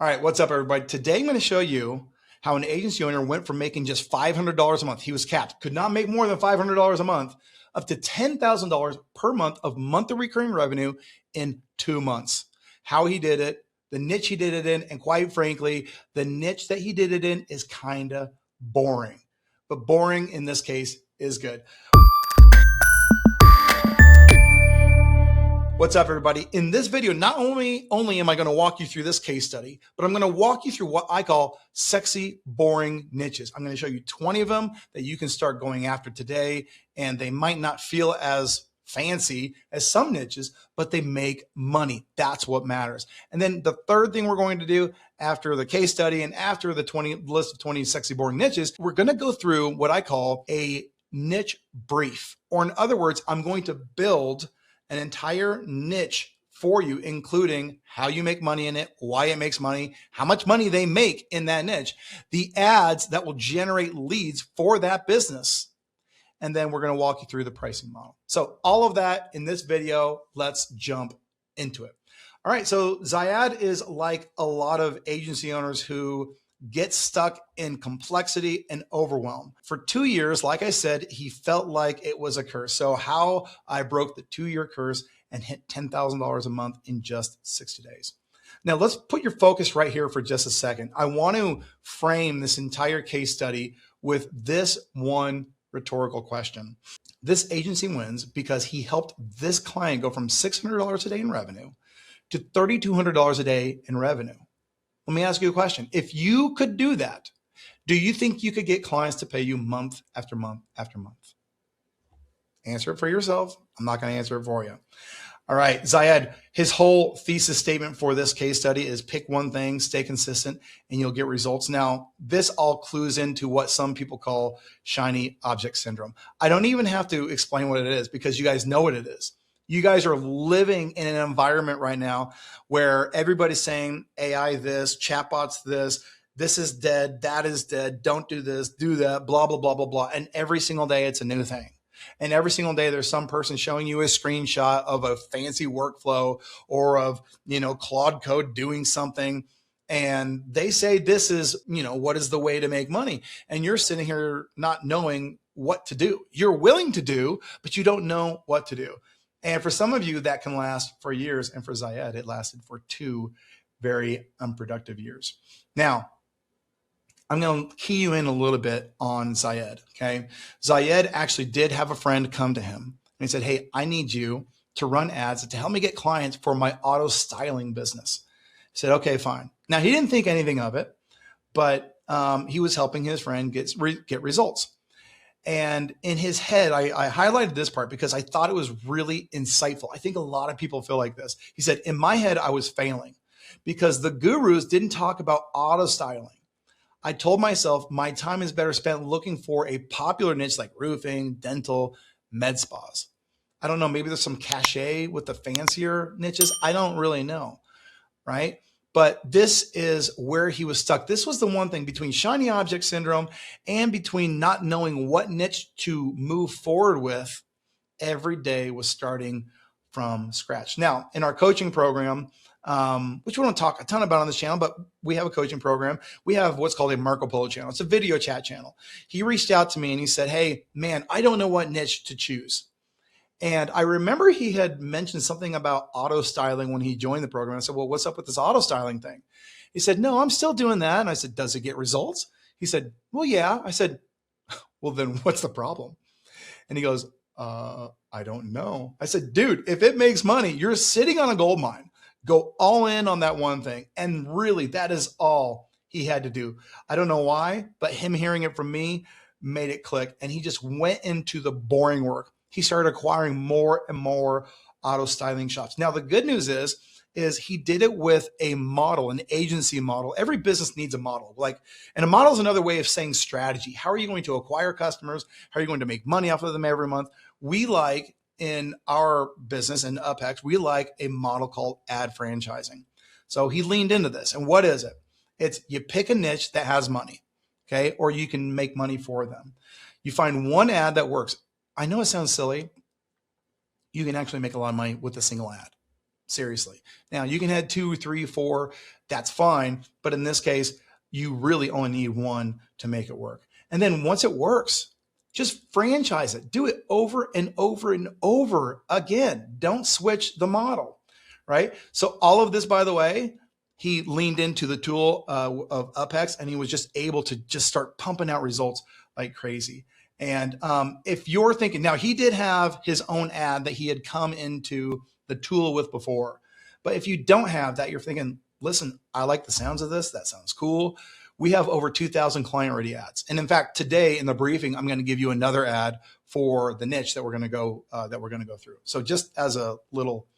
All right, what's up, everybody? Today, I'm going to show you how an agency owner went from making just $500 a month. He was capped, could not make more than $500 a month, up to $10,000 per month of monthly recurring revenue in 2 months. How he did it, the niche he did it in, and quite frankly, the niche that he did it in is kind of boring. But boring in this case is good. What's up, everybody? In this video, not only am I going to walk you through this case study, but I'm going to walk you through what I call sexy, boring niches. I'm going to show you 20 of them that you can start going after today, and they might not feel as fancy as some niches, but they make money. That's what matters. And then the third thing we're going to do after the case study and after the list of 20 sexy, boring niches, we're going to go through what I call a niche brief. Or in other words, I'm going to build an entire niche for you, including how you make money in it, why it makes money, how much money they make in that niche, the ads that will generate leads for that business. And then we're going to walk you through the pricing model. So all of that in this video, let's jump into it. All right. So Zayad is like a lot of agency owners who get stuck in complexity and overwhelm. For 2 years, like I said, he felt like it was a curse. So how I broke the 2-year curse and hit $10,000 a month in just 60 days. Now let's put your focus right here for just a second. I want to frame this entire case study with this one rhetorical question. This agency wins because he helped this client go from $600 a day in revenue to $3,200 a day in revenue. Let me ask you a question. If you could do that, do you think you could get clients to pay you month after month after month? Answer it for yourself. I'm not going to answer it for you. All right, Zayad, his whole thesis statement for this case study is pick one thing, stay consistent, and you'll get results. Now, this all clues into what some people call shiny object syndrome. I don't even have to explain what it is because you guys know what it is. You guys are living in an environment right now where everybody's saying AI this, chatbots this is dead, that is dead, don't do this, do that, blah, blah, blah, blah, blah. And every single day it's a new thing. And every single day there's some person showing you a screenshot of a fancy workflow or of, Claude Code doing something. And they say this is, what is the way to make money? And you're sitting here not knowing what to do. You're willing to do, but you don't know what to do. And for some of you, that can last for years. And for Zayad, it lasted for 2 very unproductive years. Now, I'm going to key you in a little bit on Zayad, okay? Zayad actually did have a friend come to him. And he said, hey, I need you to run ads to help me get clients for my auto styling business. He said, okay, fine. Now, he didn't think anything of it, but he was helping his friend get results. And in his head, I highlighted this part because I thought it was really insightful. I think a lot of people feel like this. He said, in my head, I was failing because the gurus didn't talk about auto styling. I told myself my time is better spent looking for a popular niche like roofing, dental, med spas. I don't know. Maybe there's some cachet with the fancier niches. I don't really know. Right. But this is where he was stuck. This was the one thing between shiny object syndrome and between not knowing what niche to move forward with. Every day was starting from scratch. Now, in our coaching program, which we don't talk a ton about on this channel, but we have a coaching program. We have what's called a Marco Polo channel. It's a video chat channel. He reached out to me and he said, hey, man, I don't know what niche to choose. And I remember he had mentioned something about auto styling when he joined the program. I said, well, what's up with this auto styling thing? He said, no, I'm still doing that. And I said, does it get results? He said, well, yeah. I said, well, then what's the problem? And he goes, I don't know. I said, dude, if it makes money, you're sitting on a gold mine. Go all in on that one thing. And really, that is all he had to do. I don't know why, but him hearing it from me made it click. And he just went into the boring work. He started acquiring more and more auto styling shops. Now, the good news is he did it with a model, an agency model. Every business needs a model. And a model is another way of saying strategy. How are you going to acquire customers? How are you going to make money off of them every month? We like in our business in UpHex, we like a model called ad franchising. So he leaned into this. And what is it? It's you pick a niche that has money, okay? Or you can make money for them. You find one ad that works. I know it sounds silly. You can actually make a lot of money with a single ad. Seriously. Now you can have 2, 3, 4. That's fine. But in this case, you really only need one to make it work. And then once it works, just franchise it. Do it over and over and over again. Don't switch the model, right? So all of this, by the way, he leaned into the tool of UpHex, and he was just able to just start pumping out results like crazy. And if you're thinking, now he did have his own ad that he had come into the tool with before. But if you don't have that, you're thinking, listen, I like the sounds of this. That sounds cool. We have over 2,000 client-ready ads. And in fact, today in the briefing, I'm going to give you another ad for the niche that we're going to go through. So just as a little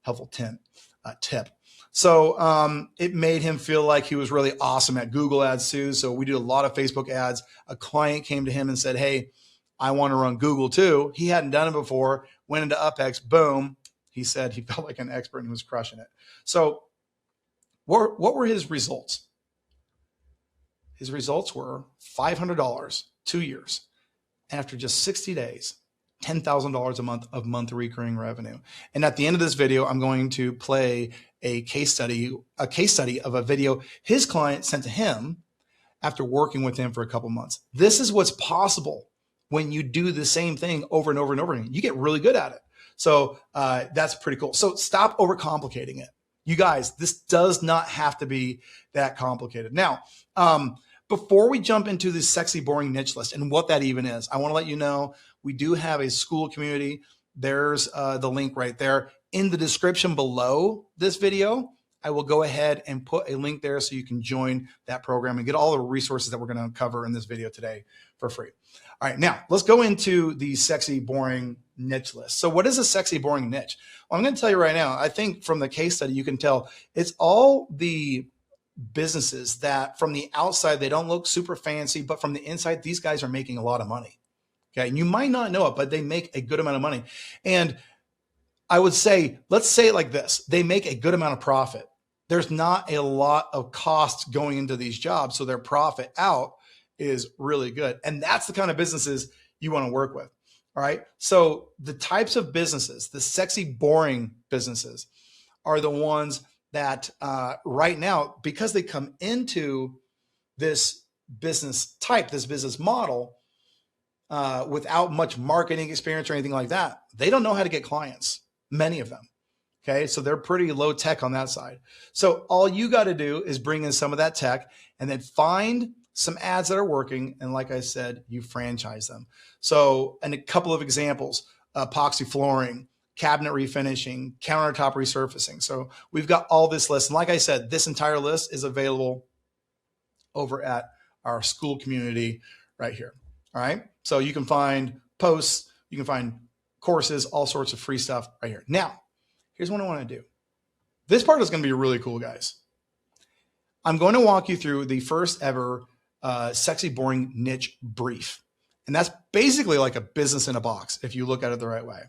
helpful tip. So it made him feel like he was really awesome at Google ads too. So we do a lot of Facebook ads. A client came to him and said, hey, I want to run Google too. He hadn't done it before, went into UpHex, boom. He said he felt like an expert and was crushing it. So what were his results? His results were $500, 2 years. And after just 60 days, $10,000 a month of monthly recurring revenue. And at the end of this video, I'm going to play a case study of a video his client sent to him after working with him for a couple months. This is what's possible when you do the same thing over and over and over again. You get really good at it. So that's pretty cool. So stop overcomplicating it. You guys, this does not have to be that complicated. Now, before we jump into the sexy, boring niche list and what that even is, I want to let you know we do have a school community. There's the link right there. In the description below this video, I will go ahead and put a link there so you can join that program and get all the resources that we're going to cover in this video today for free. All right, now let's go into the sexy, boring niche list. So what is a sexy, boring niche? Well, I'm going to tell you right now, I think from the case study, you can tell it's all the businesses that from the outside, they don't look super fancy, but from the inside, these guys are making a lot of money. Okay. And you might not know it, but they make a good amount of money. And I would say, let's say it like this. They make a good amount of profit. There's not a lot of costs going into these jobs. So their profit out is really good. And that's the kind of businesses you want to work with. All right. So the types of businesses, the sexy, boring businesses are the ones that right now, because they come into this business type, this business model, without much marketing experience or anything like that, they don't know how to get clients, many of them. Okay. So they're pretty low tech on that side. So all you got to do is bring in some of that tech and then find some ads that are working. And like I said, you franchise them. So, and a couple of examples, epoxy flooring, cabinet refinishing, countertop resurfacing. So we've got all this list. And like I said, this entire list is available over at our school community right here. All right. So you can find posts, you can find courses, all sorts of free stuff right here. Now, here's what I want to do. This part is going to be really cool, guys. I'm going to walk you through the first ever sexy, boring niche brief. And that's basically like a business in a box if you look at it the right way.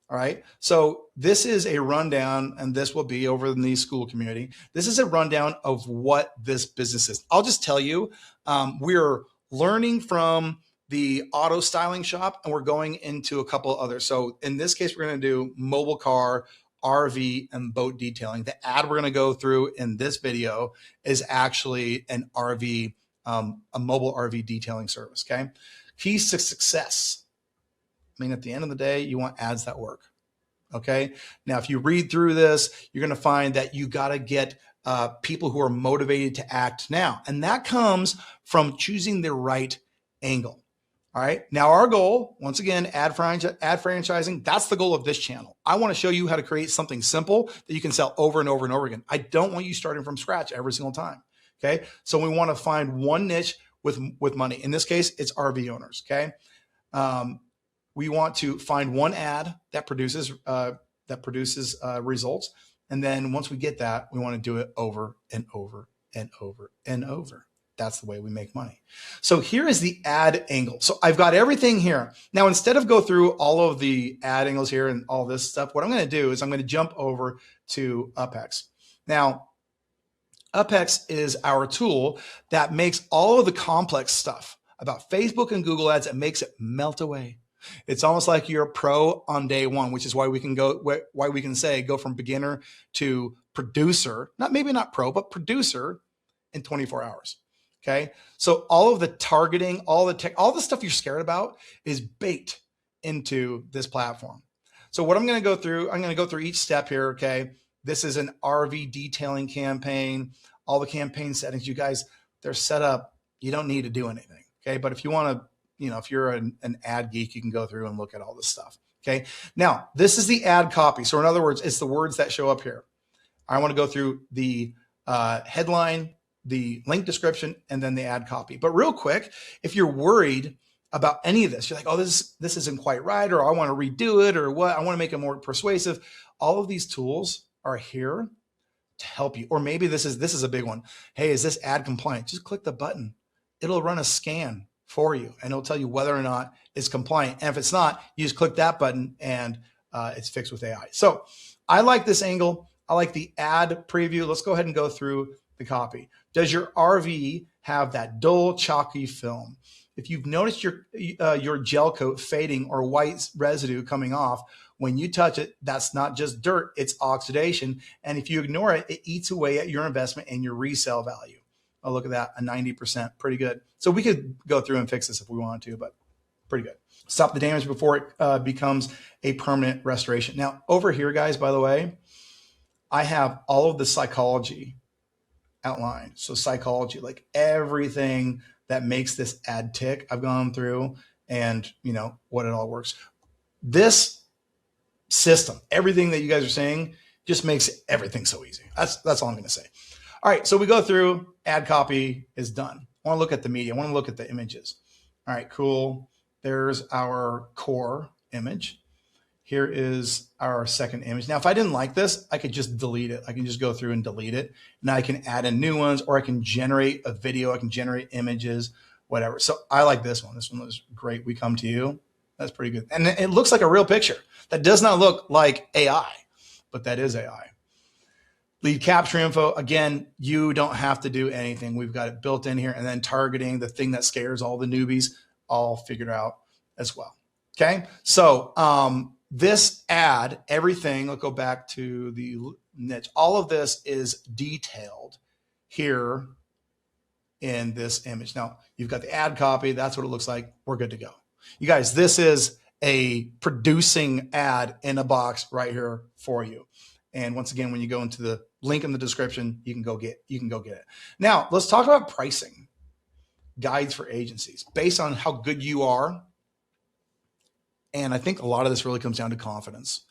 All right. So this is a rundown, and this will be over in the school community. This is a rundown of what this business is. I'll just tell you, we're learning from the auto styling shop, and we're going into a couple of others. So in this case, we're going to do mobile car, RV, and boat detailing. The ad we're going to go through in this video is actually an RV, a mobile RV detailing service. Okay. Keys to success. I mean, at the end of the day, you want ads that work. Okay. Now, if you read through this, you're going to find that you got to get people who are motivated to act now. And that comes from choosing the right angle. All right. Now, our goal, once again, ad franchising, that's the goal of this channel. I want to show you how to create something simple that you can sell over and over and over again. I don't want you starting from scratch every single time. Okay. So we want to find one niche with money. In this case, it's RV owners. Okay. We want to find one ad that produces results. And then once we get that, we want to do it over and over and over and over. That's the way we make money. So here is the ad angle. So I've got everything here. Now, instead of go through all of the ad angles here and all this stuff, what I'm going to do is I'm going to jump over to UpHex. Now, UpHex is our tool that makes all of the complex stuff about Facebook and Google ads. It makes it melt away. It's almost like you're a pro on day one, which is why we can say go from beginner to producer, maybe not pro, but producer in 24 hours. Okay. So all of the targeting, all the stuff you're scared about is baked into this platform. So what I'm going to go through each step here. Okay. This is an RV detailing campaign. All the campaign settings, you guys, they're set up. You don't need to do anything. Okay. But if you want to, if you're an ad geek, you can go through and look at all this stuff. Okay. Now, this is the ad copy. So in other words, it's the words that show up here. I want to go through the headline, the link description, and then the ad copy. But real quick, if you're worried about any of this, you're like, oh, this isn't quite right, or I want to redo it, or what, I want to make it more persuasive. All of these tools are here to help you. Or maybe this is a big one. Hey, is this ad compliant? Just click the button. It'll run a scan for you, and it'll tell you whether or not it's compliant. And if it's not, you just click that button and it's fixed with AI. So I like this angle. I like the ad preview. Let's go ahead and go through the copy. Does your RV have that dull, chalky film? If you've noticed your gel coat fading or white residue coming off, when you touch it, that's not just dirt, it's oxidation. And if you ignore it, it eats away at your investment and your resale value. Oh, look at that, a 90%, pretty good. So we could go through and fix this if we wanted to, but pretty good. Stop the damage before it becomes a permanent restoration. Now, over here, guys, by the way, I have all of the psychology outlined. So psychology, like everything that makes this ad tick, I've gone through and what it all works. This system, everything that you guys are saying, just makes everything so easy. That's all I'm going to say. All right, so we go through, ad copy is done. I want to look at the media. I want to look at the images. All right, cool. There's our core image. Here is our second image. Now, if I didn't like this, I could just delete it. I can just go through and delete it. Now I can add in new ones, or I can generate a video. I can generate images, whatever. So I like this one. This one was great. We come to you. That's pretty good. And it looks like a real picture. That does not look like AI, but that is AI. Lead capture info. Again, you don't have to do anything. We've got it built in here, and then targeting, the thing that scares all the newbies, all figured out as well. Okay. So, this ad, everything, let's go back to the niche. All of this is detailed here in this image. Now, you've got the ad copy. That's what it looks like. We're good to go. You guys, this is a producing ad in a box right here for you. And once again, when you go into the link in the description, you can go get it. Now, let's talk about pricing. Guides for agencies based on how good you are. And I think a lot of this really comes down to confidence,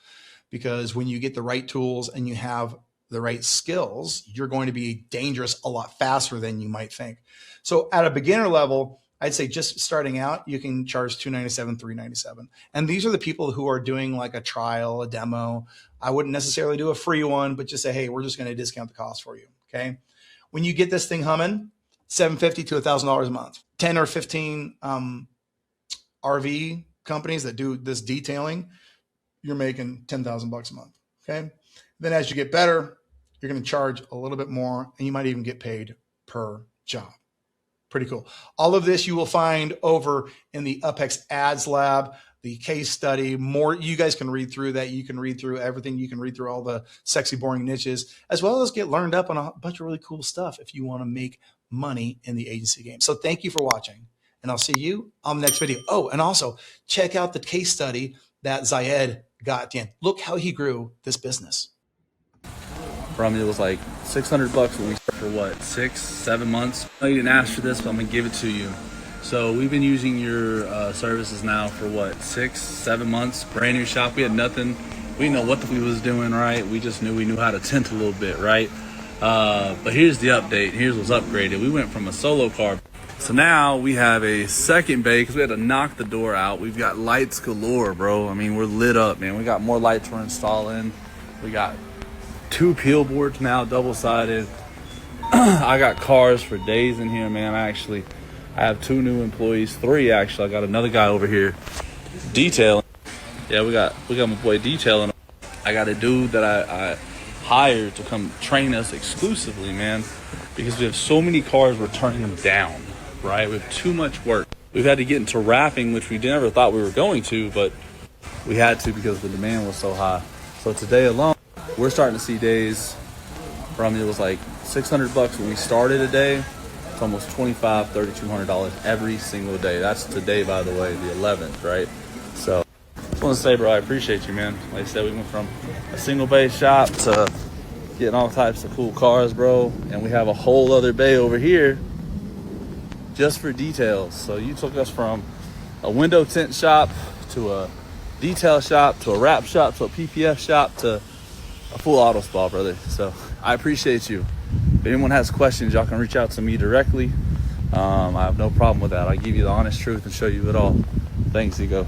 because when you get the right tools and you have the right skills, you're going to be dangerous a lot faster than you might think. So at a beginner level, I'd say just starting out, you can charge $297, $397. And these are the people who are doing like a trial, a demo. I wouldn't necessarily do a free one, but just say, hey, we're just going to discount the cost for you. Okay. When you get this thing humming, $750 to $1,000 a month, 10 or 15 RV companies that do this detailing, you're making $10,000 a month. Okay. Then as you get better, you're going to charge a little bit more, and you might even get paid per job. Pretty cool. All of this you will find over in the UpHex Ads Lab, the case study. More, you guys can read through that. You can read through everything. You can read through all the sexy, boring niches, as well as get learned up on a bunch of really cool stuff if you want to make money in the agency game. So thank you for watching, and I'll see you on the next video. Oh, and also check out the case study that Zayed got at the end. Look how he grew this business. From it was like $600 when we started for what, 6-7 months. I didn't ask for this, but I'm gonna give it to you. So we've been using your services now for what, 6-7 months. Brand new shop. We had nothing. We didn't know what we was doing, right? We just knew we knew how to tint a little bit, right? But here's the update. Here's what's upgraded. We went from a solo car. So now we have a second bay because we had to knock the door out. We've got lights galore, bro. I mean, we're lit up, man. We got more lights we're installing. We got 2 peel boards now, double-sided. I got cars for days in here, man. I have 2 new employees, 3 actually. I got another guy over here detailing. Yeah, we got my boy detailing. I got a dude that I hired to come train us exclusively, man, because we have so many cars, we're turning them down, right? We have too much work. We've had to get into wrapping, which we never thought we were going to, but we had to because the demand was so high. So today alone, we're starting to see days from, it was like $600 when we started a day. It's almost $2,500, $3,200 every single day. That's today, by the way, the 11th, right? So just want to say, bro, I appreciate you, man. Like I said, we went from a single bay shop to getting all types of cool cars, bro. And we have a whole other bay over here just for details. So you took us from a window tint shop to a detail shop to a wrap shop to a PPF shop to a full auto spa, brother. So I appreciate you. If anyone has questions, y'all can reach out to me directly. I have no problem with that. I'll give you the honest truth and show you it all. Thanks, Ego.